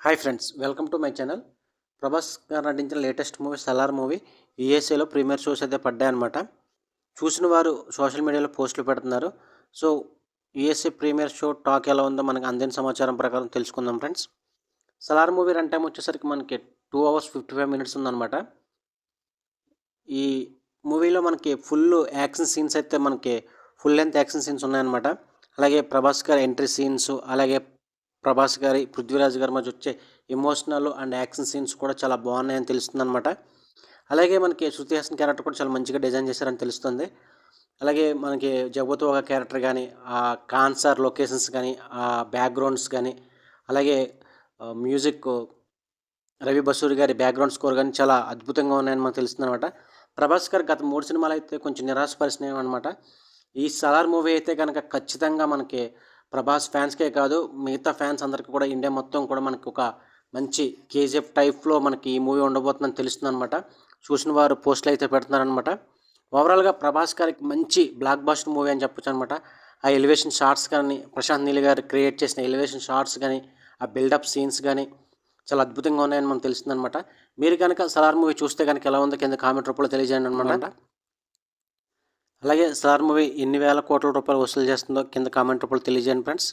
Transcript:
Hi friends, welcome to my channel. Prabhas గారు నటించిన latest movie 'Salaar' movie యూఎస్ఏలో ప్రీమియర్ షోస్ అయితే పడ్డాయన్నమాట. చూసిన వారు సోషల్ మీడియాలో పోస్టులు పెడుతున్నారు. So USA premiere show talk ఎలా ఉందో మనకు అందిన సమాచారం ప్రకారం తెలుసుకుందాం friends. 'Salaar' movie run time వచ్చేసరికి మనకి 2 hours 55 minutes ఉందన్నమాట. ఈ మూవీలో మనకి ఫుల్ యాక్షన్ సీన్స్ అయితే మనకి ఫుల్ లెంత్ యాక్షన్ సీన్స్ ఉన్నాయన్నమాట. అలాగే ప్రభాస్ గారి ఎంట్రీ సీన్స్, అలాగే ప్రభాస్ గారి, పృథ్వీరాజ్ గారి మధ్య వచ్చే ఎమోషనల్ అండ్ యాక్షన్ సీన్స్ కూడా చాలా బాగున్నాయని తెలుస్తుందన్నమాట. అలాగే మనకి శృతి హాసన్ క్యారెక్టర్ కూడా చాలా మంచిగా డిజైన్ చేశారని తెలుస్తుంది. అలాగే మనకి జగపతి బాబు క్యారెక్టర్ కానీ, ఆ కాన్సర్ లొకేషన్స్ కానీ, ఆ బ్యాక్గ్రౌండ్స్ కానీ, అలాగే మ్యూజిక్ రవి బసూరి గారి బ్యాక్గ్రౌండ్ స్కోర్ కానీ చాలా అద్భుతంగా ఉన్నాయని మనకు తెలుస్తుందన్నమాట. ప్రభాస్ గారు గత 3 సినిమాలు అయితే కొంచెం నిరాశపరిచినవి అనమాట. ఈ 'సలార్' మూవీ అయితే కనుక ఖచ్చితంగా మనకి ప్రభాస్ ఫ్యాన్స్కే కాదు, మిగతా ఫ్యాన్స్ అందరికీ కూడా, ఇండియా మొత్తం కూడా మనకి ఒక మంచి కేజీఎఫ్ టైప్లో మనకి ఈ మూవీ ఉండబోతుందని తెలుస్తుందన్నమాట. చూసిన వారు పోస్టులు అయితే పెడుతున్నారనమాట. ఓవరాల్గా ప్రభాస్ గారికి మంచి బ్లాక్ బాస్టర్ మూవీ అని చెప్పొచ్చు అనమాట. ఆ ఎలివేషన్ షాట్స్ కానీ, ప్రశాంత్ నీల్ గారు క్రియేట్ చేసిన ఎలివేషన్ షాట్స్ కానీ, ఆ బిల్డప్ సీన్స్ కానీ చాలా అద్భుతంగా ఉన్నాయని మనకు తెలుస్తుందన్నమాట. మీరు కనుక 'సలార్' మూవీ చూస్తే కనుక ఎలా ఉందో కింద కామెంట్ రూపంలో తెలియజేయండి అనమాట. అలాగే 'సలార్' మూవీ ఎన్ని వేల కోట్ల రూపాయలు వసూలు చేస్తుందో కింద కామెంట్ రూపంలో తెలియజేయండి ఫ్రెండ్స్.